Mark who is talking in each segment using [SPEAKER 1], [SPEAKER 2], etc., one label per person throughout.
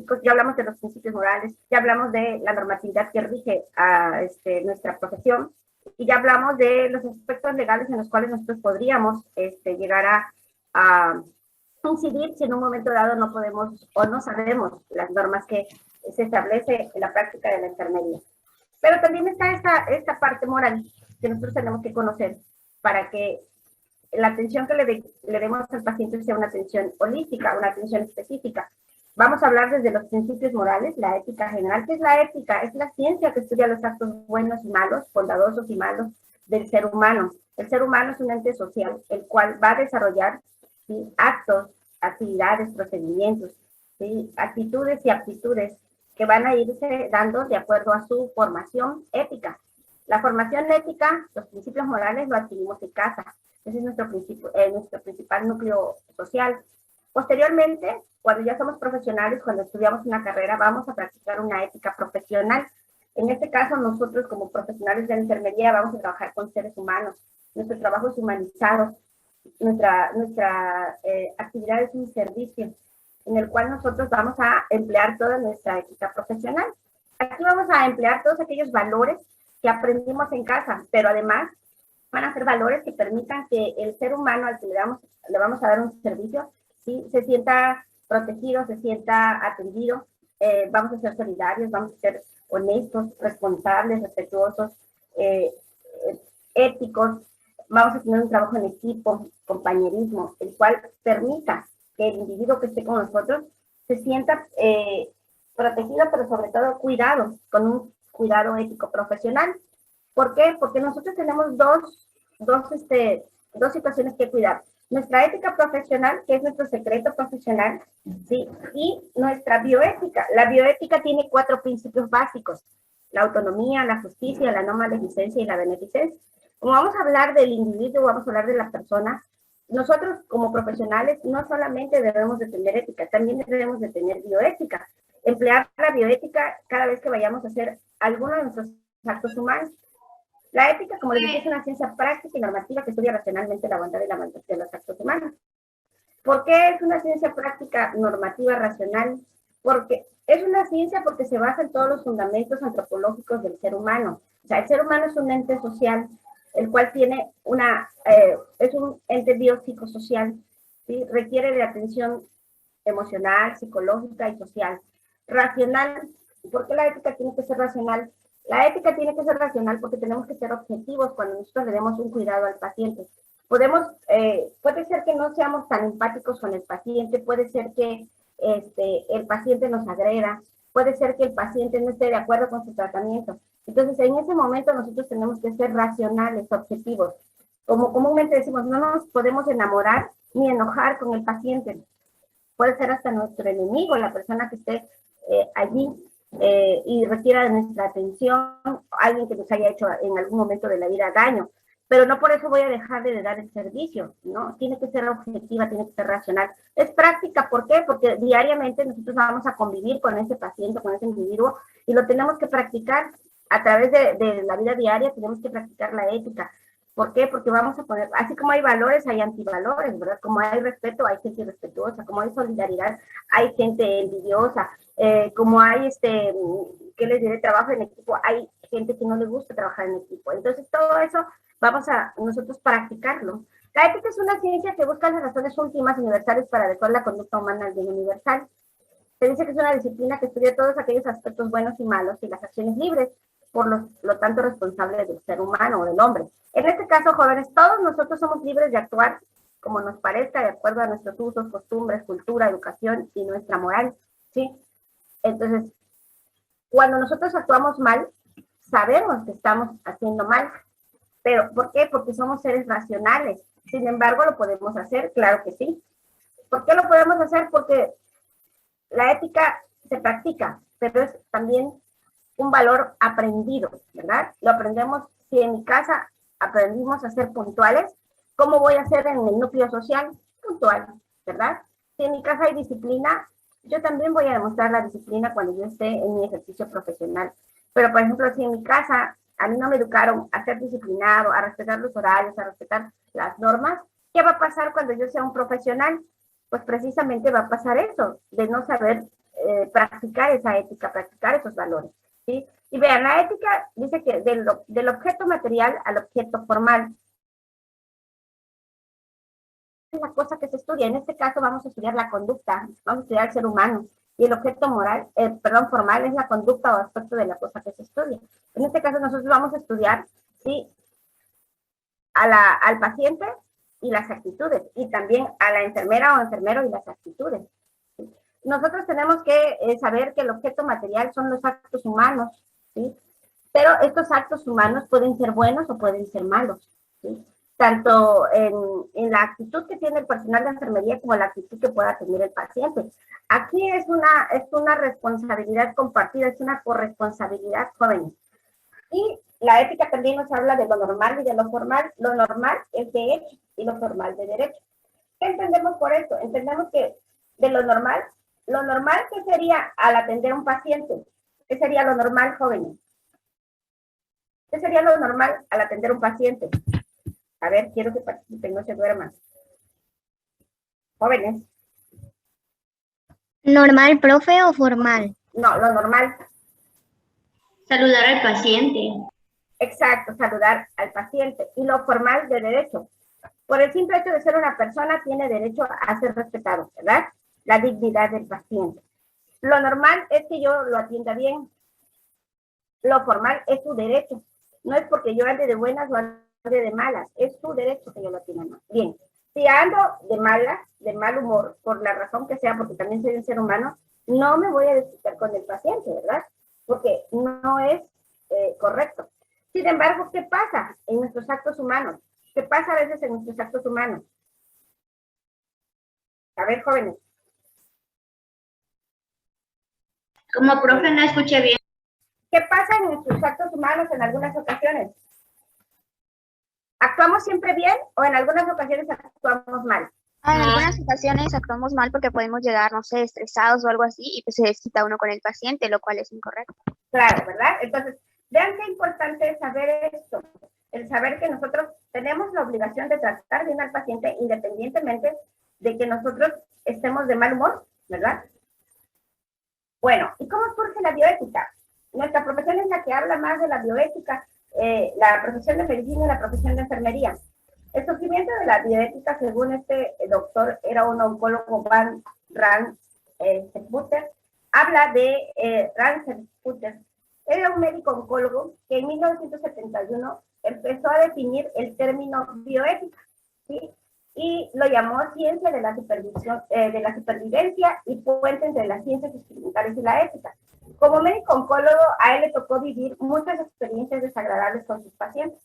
[SPEAKER 1] éticos, ya hablamos de los principios morales, ya hablamos de la normatividad que rige a nuestra profesión, y ya hablamos de los aspectos legales en los cuales nosotros podríamos llegar a incidir si en un momento dado no podemos o no sabemos las normas que se establece en la práctica de la enfermería. Pero también está esta parte moral que nosotros tenemos que conocer para que la atención que le demos al paciente sea una atención holística, una atención específica. Vamos a hablar desde los principios morales, la ética general. ¿Qué es la ética? Es la ciencia que estudia los actos buenos y malos, bondadosos y malos del ser humano. El ser humano es un ente social, el cual va a desarrollar, ¿sí?, actos, actividades, procedimientos, ¿sí?, actitudes y aptitudes que van a irse dando de acuerdo a su formación ética. La formación ética, los principios morales, lo adquirimos en casa. Ese es nuestro principal núcleo social. Posteriormente, cuando ya somos profesionales, cuando estudiamos una carrera, vamos a practicar una ética profesional. En este caso, nosotros como profesionales de la enfermería vamos a trabajar con seres humanos. Nuestro trabajo es humanizado. Nuestra actividad es un servicio en el cual nosotros vamos a emplear toda nuestra ética profesional. Aquí vamos a emplear todos aquellos valores que aprendimos en casa, pero además van a ser valores que permitan que el ser humano al que le vamos a dar un servicio, ¿sí?, se sienta protegido, se sienta atendido. Vamos a ser solidarios, vamos a ser honestos, responsables, respetuosos, éticos. Vamos a tener un trabajo en equipo, compañerismo, el cual permita que el individuo que esté con nosotros se sienta protegido, pero sobre todo cuidado, con un cuidado ético profesional. ¿Por qué? Porque nosotros tenemos dos situaciones que cuidar. Nuestra ética profesional, que es nuestro secreto profesional, ¿sí?, y nuestra bioética. La bioética tiene 4 principios básicos: la autonomía, la justicia, la no maledicencia y la beneficencia. Como vamos a hablar del individuo, vamos a hablar de la persona, nosotros como profesionales no solamente debemos de tener ética, también debemos de tener bioética. Emplear la bioética cada vez que vayamos a hacer alguno de nuestros actos humanos. La ética, como les dije, es una ciencia práctica y normativa que estudia racionalmente la bondad y la maldad de los actos humanos. ¿Por qué es una ciencia práctica, normativa, racional? Porque es una ciencia porque se basa en todos los fundamentos antropológicos del ser humano. O sea, el ser humano es un ente social, el cual tiene es un ente biopsicosocial, ¿sí? Requiere de atención emocional, psicológica y social. Racional. ¿Por qué la ética tiene que ser racional? La ética tiene que ser racional porque tenemos que ser objetivos cuando nosotros le demos un cuidado al paciente. Puede ser que no seamos tan empáticos con el paciente, puede ser que el paciente nos agreda, puede ser que el paciente no esté de acuerdo con su tratamiento. Entonces, en ese momento nosotros tenemos que ser racionales, objetivos. Como comúnmente decimos, no nos podemos enamorar ni enojar con el paciente. Puede ser hasta nuestro enemigo, la persona que esté allí y requiera de nuestra atención, alguien que nos haya hecho en algún momento de la vida daño. Pero no por eso voy a dejar de dar el servicio, ¿no? Tiene que ser objetiva, tiene que ser racional. Es práctica, ¿por qué? Porque diariamente nosotros vamos a convivir con ese paciente, con ese individuo, y lo tenemos que practicar a través de la vida diaria, tenemos que practicar la ética. ¿Por qué? Porque vamos a poner, así como hay valores, hay antivalores, ¿verdad? Como hay respeto, hay gente irrespetuosa, como hay solidaridad, hay gente envidiosa, como hay, ¿qué les diré? Trabajo en equipo, hay gente que no le gusta trabajar en equipo. Entonces, todo eso vamos a nosotros practicarlo. La ética es una ciencia que busca las razones últimas universales para adecuar la conducta humana al bien universal. Se dice que es una disciplina que estudia todos aquellos aspectos buenos y malos y las acciones libres, por lo tanto responsables del ser humano o del hombre. En este caso, jóvenes, todos nosotros somos libres de actuar como nos parezca, de acuerdo a nuestros usos, costumbres, cultura, educación y nuestra moral, ¿sí? Entonces, cuando nosotros actuamos mal, sabemos que estamos haciendo mal. ¿Pero por qué? Porque somos seres racionales. Sin embargo, ¿lo podemos hacer? Claro que sí. ¿Por qué lo podemos hacer? Porque la ética se practica, pero es también un valor aprendido, ¿verdad? Lo aprendemos, si en mi casa aprendimos a ser puntuales, ¿cómo voy a ser en el núcleo social? Puntual, ¿verdad? Si en mi casa hay disciplina, yo también voy a demostrar la disciplina cuando yo esté en mi ejercicio profesional. Pero, por ejemplo, si en mi casa a mí no me educaron a ser disciplinado, a respetar los horarios, a respetar las normas, ¿qué va a pasar cuando yo sea un profesional? Pues precisamente va a pasar eso, de no saber practicar esa ética, practicar esos valores, ¿sí? Y vean, la ética dice que del objeto material al objeto formal. Es la cosa que se estudia. En este caso vamos a estudiar la conducta, vamos a estudiar el ser humano. Y el objeto formal es la conducta o aspecto de la cosa que se estudia. En este caso nosotros vamos a estudiar, ¿sí?, al paciente y las actitudes, y también a la enfermera o enfermero y las actitudes. ¿Sí? Nosotros tenemos que saber que el objeto material son los actos humanos, ¿sí? Pero estos actos humanos pueden ser buenos o pueden ser malos, ¿sí? Tanto en la actitud que tiene el personal de enfermería como la actitud que pueda tener el paciente. Aquí es una responsabilidad compartida, es una corresponsabilidad, jóvenes. Y la ética también nos habla de lo normal y de lo formal. Lo normal es de hecho y lo formal de derecho. ¿Qué entendemos por esto? Entendemos que de lo normal, ¿qué sería al atender a un paciente? ¿Qué sería lo normal, jóvenes? ¿Qué sería lo normal al atender a un paciente? A ver, quiero que participen, no se duerman. Jóvenes.
[SPEAKER 2] ¿Normal, profe, o formal?
[SPEAKER 1] No, lo normal.
[SPEAKER 3] Saludar al paciente.
[SPEAKER 1] Exacto, saludar al paciente. Y lo formal de derecho. Por el simple hecho de ser una persona, tiene derecho a ser respetado, ¿verdad? La dignidad del paciente. Lo normal es que yo lo atienda bien. Lo formal es su derecho. No es porque yo ande de buenas o ande de malas. Es su derecho que yo lo atienda bien. Si ando de malas, de mal humor, por la razón que sea, porque también soy un ser humano, no me voy a desquitar con el paciente, ¿verdad? Porque no es correcto. Sin embargo, ¿qué pasa en nuestros actos humanos? ¿Qué pasa a veces en nuestros actos humanos? A ver, jóvenes.
[SPEAKER 3] Como profe no escuché bien.
[SPEAKER 1] ¿Qué pasa en nuestros actos humanos en algunas ocasiones? ¿Actuamos siempre bien o en algunas ocasiones actuamos mal?
[SPEAKER 2] En algunas ocasiones actuamos mal porque podemos llegar, no sé, estresados o algo así, y pues se desquita uno con el paciente, lo cual es incorrecto.
[SPEAKER 1] Claro, ¿verdad? Entonces, vean qué importante es saber esto, el saber que nosotros tenemos la obligación de tratar bien al paciente independientemente de que nosotros estemos de mal humor, ¿verdad? Bueno, ¿y cómo surge la bioética? Nuestra profesión es la que habla más de la bioética, la profesión de medicina y la profesión de enfermería. El surgimiento de la bioética, según este doctor, era un oncólogo, Van Ranser-Putter, habla de Ranser-Putter. Era un médico oncólogo que en 1971 empezó a definir el término bioética, ¿sí? Y lo llamó ciencia de la supervivencia y puente entre las ciencias experimentales y la ética. Como médico oncólogo, a él le tocó vivir muchas experiencias desagradables con sus pacientes.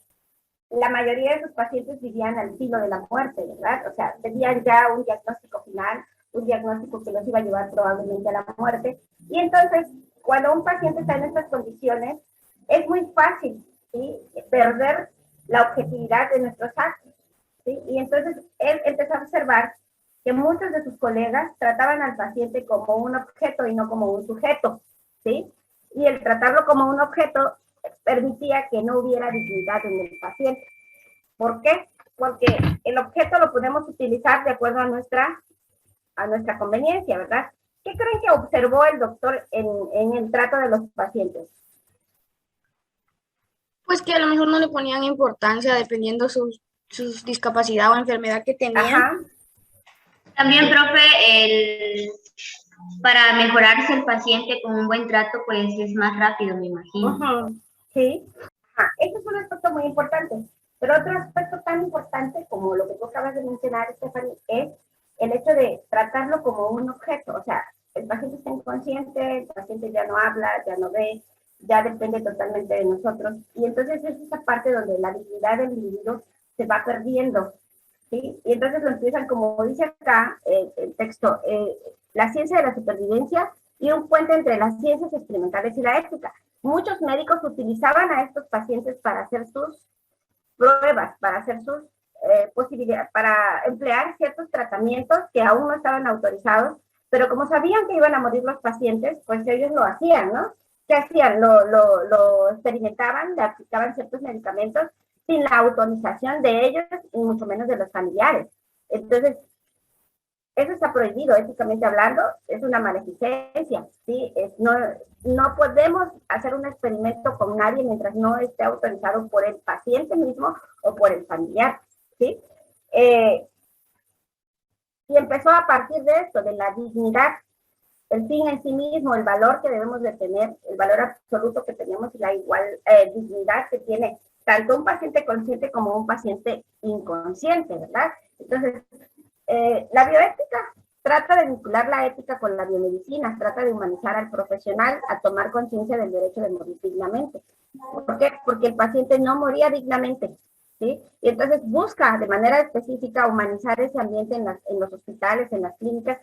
[SPEAKER 1] La mayoría de sus pacientes vivían al filo de la muerte, ¿verdad? O sea, tenían ya un diagnóstico final, un diagnóstico que los iba a llevar probablemente a la muerte. Y entonces, cuando un paciente está en estas condiciones, es muy fácil, ¿sí?, perder la objetividad de nuestros actos, ¿sí? Y entonces él empezó a observar que muchos de sus colegas trataban al paciente como un objeto y no como un sujeto, ¿sí? Y el tratarlo como un objeto permitía que no hubiera dignidad en el paciente. ¿Por qué? Porque el objeto lo podemos utilizar de acuerdo a nuestra conveniencia, ¿verdad? ¿Qué creen que observó el doctor en el trato de los pacientes?
[SPEAKER 4] Pues que a lo mejor no le ponían importancia dependiendo su discapacidad o enfermedad que tenían.
[SPEAKER 1] Ajá.
[SPEAKER 3] También, profe, para mejorarse el paciente con un buen trato, pues es más rápido, me imagino.
[SPEAKER 1] Sí. Este es un aspecto muy importante. Pero otro aspecto tan importante como lo que tú acabas de mencionar, Stephanie, es el hecho de tratarlo como un objeto. O sea, el paciente está inconsciente, el paciente ya no habla, ya no ve, ya depende totalmente de nosotros. Y entonces es esa parte donde la dignidad del individuo se va perdiendo, ¿sí? Y entonces lo empiezan, como dice acá el texto, la ciencia de la supervivencia y un puente entre las ciencias experimentales y la ética. Muchos médicos utilizaban a estos pacientes para hacer sus pruebas, para hacer sus posibilidades, para emplear ciertos tratamientos que aún no estaban autorizados, pero como sabían que iban a morir los pacientes, pues ellos lo hacían, ¿no? ¿Qué hacían? Lo experimentaban, le aplicaban ciertos medicamentos sin la autorización de ellos y mucho menos de los familiares. Entonces, eso está prohibido éticamente hablando, es una maleficencia, ¿sí? No podemos hacer un experimento con nadie mientras no esté autorizado por el paciente mismo o por el familiar, ¿sí? Y empezó a partir de esto, de la dignidad, el fin en sí mismo, el valor que debemos de tener, el valor absoluto que tenemos y la dignidad que tiene tanto un paciente consciente como un paciente inconsciente, ¿verdad? Entonces, la bioética trata de vincular la ética con la biomedicina, trata de humanizar al profesional a tomar conciencia del derecho de morir dignamente. ¿Por qué? Porque el paciente no moría dignamente, ¿sí? Y entonces busca de manera específica humanizar ese ambiente en los hospitales, en las clínicas,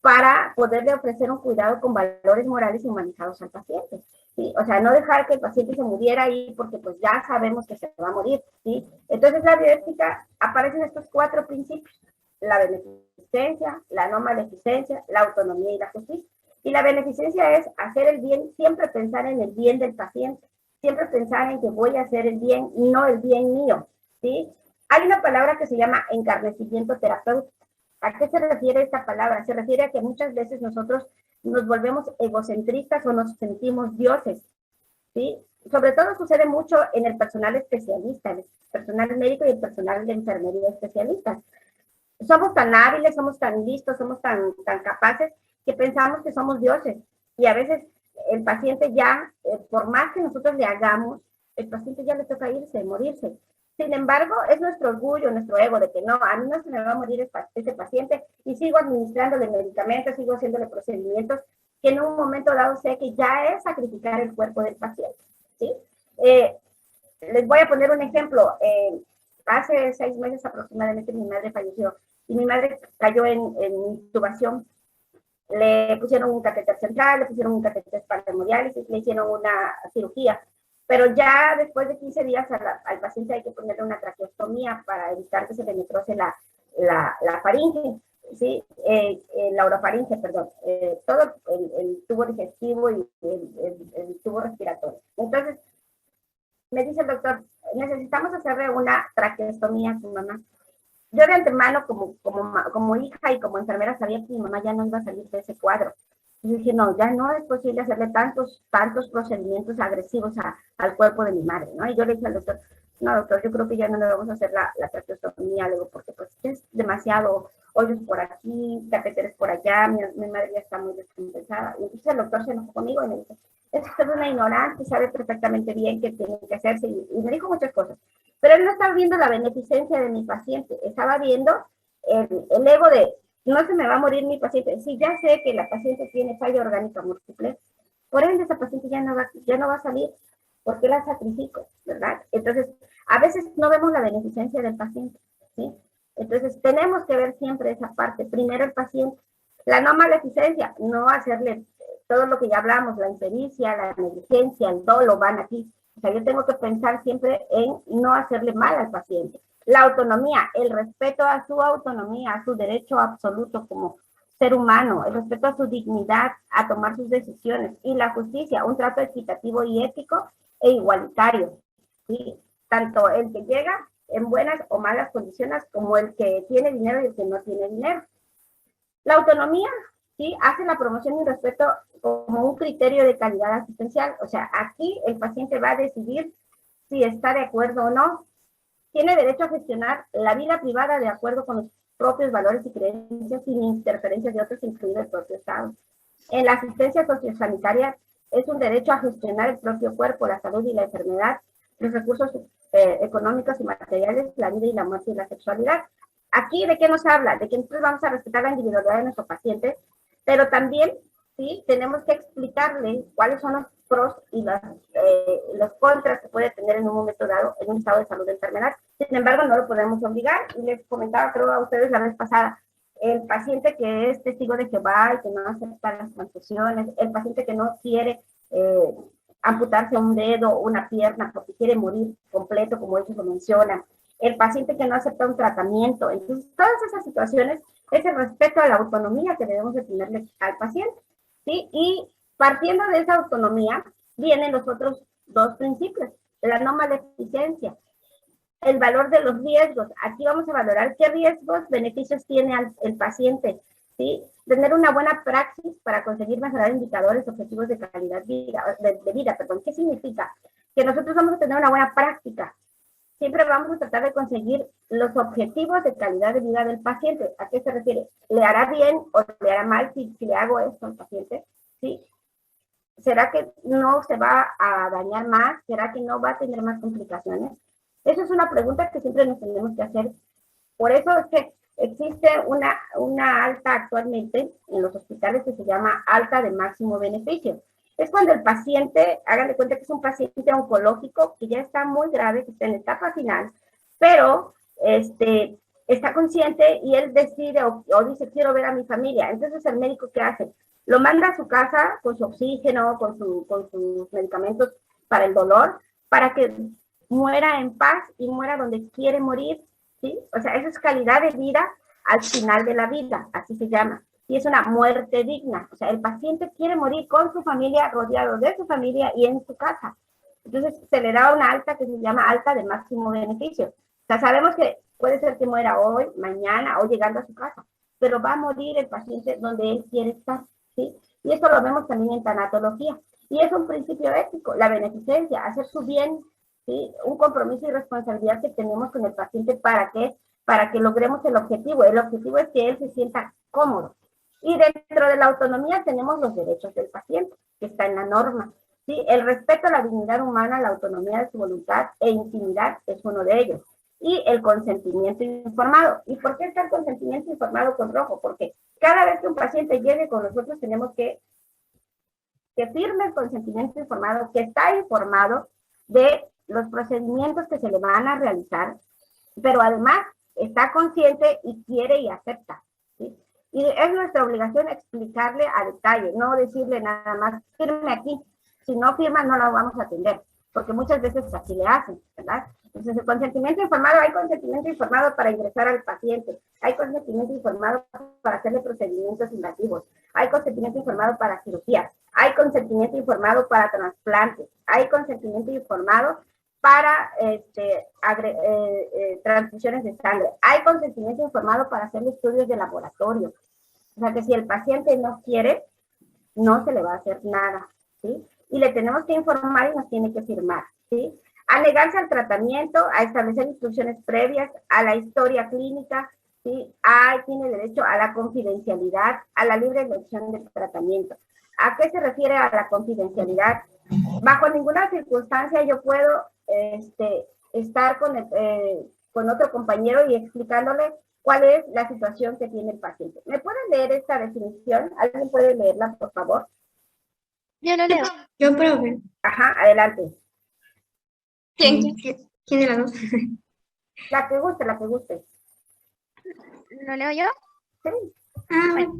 [SPEAKER 1] para poderle ofrecer un cuidado con valores morales humanizados al paciente, ¿sí? O sea, no dejar que el paciente se muriera ahí porque pues ya sabemos que se va a morir, ¿sí? Entonces la bioética aparecen estos 4 principios: la beneficencia, la no maleficencia, la autonomía y la justicia. Y la beneficencia es hacer el bien, siempre pensar en el bien del paciente, siempre pensar en que voy a hacer el bien, no el bien mío, ¿sí? Hay una palabra que se llama encarnecimiento terapéutico. ¿A qué se refiere esta palabra? Se refiere a que muchas veces nosotros nos volvemos egocentristas o nos sentimos dioses, ¿sí? Sobre todo sucede mucho en el personal especialista, el personal médico y el personal de enfermería especialistas. Somos tan hábiles, somos tan listos, somos tan capaces que pensamos que somos dioses. Y a veces el paciente ya, por más que nosotros le hagamos, el paciente ya le toca irse, morirse. Sin embargo, es nuestro orgullo, nuestro ego de que no, a mí no se me va a morir este paciente y sigo administrándole medicamentos, sigo haciéndole procedimientos que en un momento dado sé que ya es sacrificar el cuerpo del paciente, ¿sí? Les voy a poner un ejemplo. Hace 6 meses aproximadamente mi madre falleció y mi madre cayó en intubación. Le pusieron un catéter central, le pusieron un catéter para hemodiálisis, le hicieron una cirugía. Pero ya después de 15 días al paciente hay que ponerle una traqueostomía para evitar que se le necrose la faringe, ¿sí? La orofaringe, perdón, todo el tubo digestivo y el tubo respiratorio. Entonces, me dice el doctor, necesitamos hacerle una traqueostomía a su mamá. Yo de antemano, como hija y como enfermera, sabía que mi mamá ya no iba a salir de ese cuadro. Y dije, no, ya no es posible hacerle tantos procedimientos agresivos al cuerpo de mi madre, ¿no? Y yo le dije al doctor, no, doctor, yo creo que ya no le vamos a hacer la traqueostomía, luego, porque pues es demasiado hoyos por aquí, catéteres por allá, mi madre ya está muy descompensada. Y entonces el doctor se enojó conmigo y me dijo, es usted una ignorante, sabe perfectamente bien qué tiene que hacerse, y me dijo muchas cosas. Pero él no estaba viendo la beneficencia de mi paciente, estaba viendo el ego de, no se me va a morir mi paciente. Si ya sé que la paciente tiene falla orgánica múltiple, por ende esa paciente ya no va a salir, porque la sacrifico, ¿verdad? Entonces, a veces no vemos la beneficencia del paciente, ¿sí? Entonces, tenemos que ver siempre esa parte. Primero el paciente. La no maleficencia, no hacerle todo lo que ya hablamos, la impericia, la negligencia, el dolo, van aquí. O sea, yo tengo que pensar siempre en no hacerle mal al paciente. La autonomía, el respeto a su autonomía, a su derecho absoluto como ser humano, el respeto a su dignidad, a tomar sus decisiones. Y la justicia, un trato equitativo y ético e igualitario, ¿sí? Tanto el que llega en buenas o malas condiciones como el que tiene dinero y el que no tiene dinero. La autonomía, ¿sí? Hace la promoción y respeto como un criterio de calidad asistencial. O sea, aquí el paciente va a decidir si está de acuerdo o no. Tiene derecho a gestionar la vida privada de acuerdo con los propios valores y creencias sin interferencias de otros, incluido el propio Estado. En la asistencia sociosanitaria es un derecho a gestionar el propio cuerpo, la salud y la enfermedad, los recursos económicos y materiales, la vida y la muerte y la sexualidad. Aquí, ¿de qué nos habla? De que nosotros vamos a respetar la individualidad de nuestro paciente, pero también, ¿sí? Tenemos que explicarle cuáles son los pros y los contras que puede tener en un momento dado en un estado de salud de enfermedad. Sin embargo, no lo podemos obligar. Y les comentaba, creo, a ustedes la vez pasada, el paciente que es testigo de Jehová y que no acepta las transfusiones, el paciente que no quiere amputarse un dedo o una pierna porque quiere morir completo, como ellos lo mencionan, el paciente que no acepta un tratamiento. Entonces, todas esas situaciones es el respeto a la autonomía que debemos de tenerle al paciente, ¿sí? Y partiendo de esa autonomía, vienen los otros 2 principios, la no maleficencia. el valor de los riesgos. Aquí vamos a valorar qué riesgos, beneficios tiene el paciente, ¿sí? Tener una buena praxis para conseguir mejorar indicadores objetivos de calidad de vida. ¿Qué significa? Que nosotros vamos a tener una buena práctica. Siempre vamos a tratar de conseguir los objetivos de calidad de vida del paciente. ¿A qué se refiere? ¿Le hará bien o le hará mal si le hago esto al paciente? ¿Sí? ¿Será que no se va a dañar más? ¿Será que no va a tener más complicaciones? Esa es una pregunta que siempre nos tenemos que hacer. Por eso es que existe una alta actualmente en los hospitales que se llama alta de máximo beneficio. Es cuando el paciente, hagan de cuenta que es un paciente oncológico que ya está muy grave, que está en etapa final, pero está consciente y él decide o dice, quiero ver a mi familia. Entonces, ¿el médico qué hace? Lo manda a su casa con su oxígeno, con sus medicamentos para el dolor, para que muera en paz y muera donde quiere morir, ¿sí? O sea, eso es calidad de vida al final de la vida, así se llama. Y es una muerte digna. O sea, el paciente quiere morir con su familia, rodeado de su familia y en su casa. Entonces, se le da una alta que se llama alta de máximo beneficio. O sea, sabemos que puede ser que muera hoy, mañana o llegando a su casa, pero va a morir el paciente donde él quiere estar, ¿sí? Y esto lo vemos también en tanatología. Y es un principio ético, la beneficencia, hacer su bien, ¿sí? Un compromiso y responsabilidad que tenemos con el paciente para que logremos el objetivo. El objetivo es que él se sienta cómodo. Y dentro de la autonomía tenemos los derechos del paciente, que está en la norma, ¿sí? El respeto a la dignidad humana, la autonomía de su voluntad e intimidad es uno de ellos. Y el consentimiento informado. ¿Y por qué está el consentimiento informado con rojo? Porque cada vez que un paciente llegue con nosotros tenemos que firme el consentimiento informado, que está informado de los procedimientos que se le van a realizar, pero además está consciente y quiere y acepta, ¿sí? Y es nuestra obligación explicarle a detalle, no decirle nada más, firme aquí. Si no firma, no la vamos a atender, porque muchas veces así le hacen, ¿verdad? Entonces, el consentimiento informado, hay consentimiento informado para ingresar al paciente, hay consentimiento informado para hacerle procedimientos invasivos, hay consentimiento informado para cirugías, hay consentimiento informado para trasplantes, hay consentimiento informado para transfusiones de sangre, hay consentimiento informado para hacer estudios de laboratorio. O sea que si el paciente no quiere, no se le va a hacer nada, ¿sí? Y le tenemos que informar y nos tiene que firmar, ¿sí? A negarse al tratamiento, a establecer instrucciones previas, a la historia clínica, ¿sí? Tiene derecho a la confidencialidad, a la libre elección del tratamiento. ¿A qué se refiere a la confidencialidad? Bajo ninguna circunstancia yo puedo estar con otro compañero y explicándole cuál es la situación que tiene el paciente. ¿Me pueden leer esta definición? ¿Alguien puede leerla, por favor?
[SPEAKER 2] Yo lo leo.
[SPEAKER 4] Yo, profe.
[SPEAKER 1] Ajá, adelante.
[SPEAKER 4] ¿Quién de las dos?
[SPEAKER 1] La que guste, la que guste.
[SPEAKER 2] ¿Lo leo yo?
[SPEAKER 1] Sí.
[SPEAKER 2] Bueno,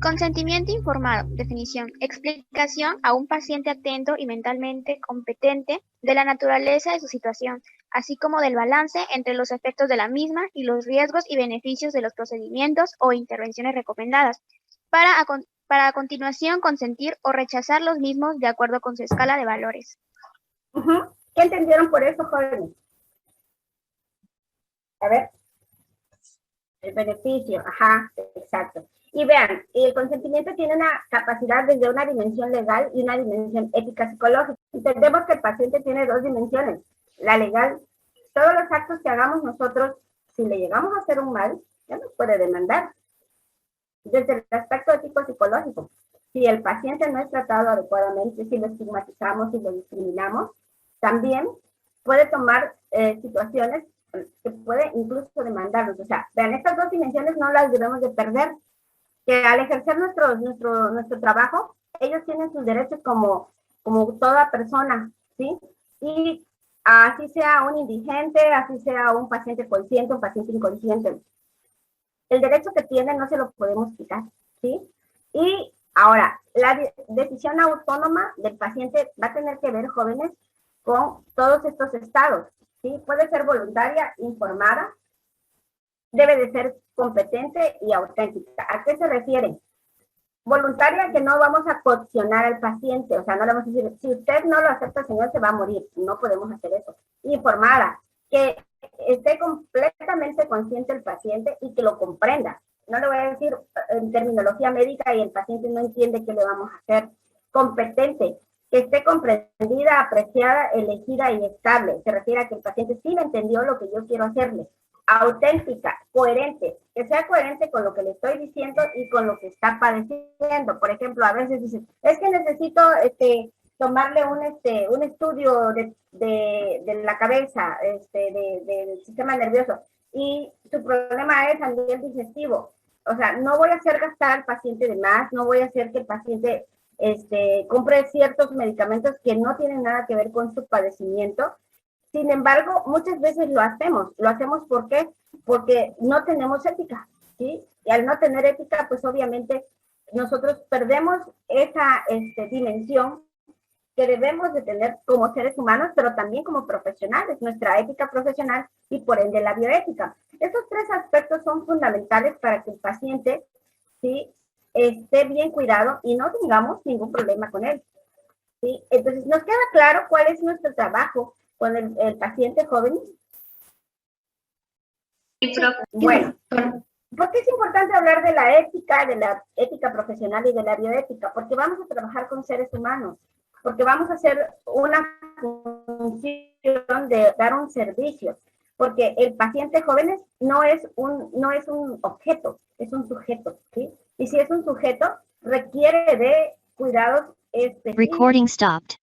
[SPEAKER 2] consentimiento informado, definición, explicación a un paciente atento y mentalmente competente de la naturaleza de su situación, así como del balance entre los efectos de la misma y los riesgos y beneficios de los procedimientos o intervenciones recomendadas, para a continuación consentir o rechazar los mismos de acuerdo con su escala de valores.
[SPEAKER 1] ¿Qué entendieron por eso, jóvenes? A ver. El beneficio, ajá, exacto. Y vean, el consentimiento tiene una capacidad desde una dimensión legal y una dimensión ética psicológica. Entendemos que el paciente tiene dos dimensiones. La legal, todos los actos que hagamos nosotros, si le llegamos a hacer un mal, ya nos puede demandar. Desde el aspecto ético psicológico, si el paciente no es tratado adecuadamente, si lo estigmatizamos, si lo discriminamos, también puede tomar situaciones que puede incluso demandarnos. O sea, vean, estas dos dimensiones no las debemos de perder, que al ejercer nuestro trabajo, ellos tienen sus derechos como toda persona, ¿sí? Y así sea un indigente, así sea un paciente consciente, un paciente inconsciente. El derecho que tienen no se lo podemos quitar, ¿sí? Y ahora, la decisión autónoma del paciente va a tener que ver, jóvenes, con todos estos estados, ¿sí? Puede ser voluntaria, informada, debe de ser competente y auténtica. ¿A qué se refiere? Voluntaria, que no vamos a coaccionar al paciente, o sea, no le vamos a decir, si usted no lo acepta, señor, se va a morir. No podemos hacer eso. Informada, que esté completamente consciente el paciente y que lo comprenda. No le voy a decir en terminología médica y el paciente no entiende qué le vamos a hacer. Competente, que esté comprendida, apreciada, elegida y estable. Se refiere a que el paciente sí me entendió lo que yo quiero hacerle. Auténtica, coherente, que sea coherente con lo que le estoy diciendo y con lo que está padeciendo. Por ejemplo, a veces dicen, es que necesito tomarle un estudio de la cabeza, del sistema nervioso, y su problema es a nivel digestivo. O sea, no voy a hacer gastar al paciente de más, no voy a hacer que el paciente compre ciertos medicamentos que no tienen nada que ver con su padecimiento. Sin embargo, muchas veces lo hacemos ¿por qué? Porque no tenemos ética, ¿sí? Y al no tener ética, pues obviamente nosotros perdemos esa dimensión que debemos de tener como seres humanos, pero también como profesionales, nuestra ética profesional y por ende la bioética. Esos tres aspectos son fundamentales para que el paciente, ¿sí?, esté bien cuidado y no tengamos ningún problema con él, ¿sí? Entonces, ¿nos queda claro cuál es nuestro trabajo con el paciente joven? Bueno, ¿por qué es importante hablar de la ética profesional y de la bioética? Porque vamos a trabajar con seres humanos, porque vamos a hacer una función de dar un servicio, porque el paciente joven no es un objeto, es un sujeto, ¿sí? Y si es un sujeto, requiere de cuidados específicos.
[SPEAKER 5] Recording stopped.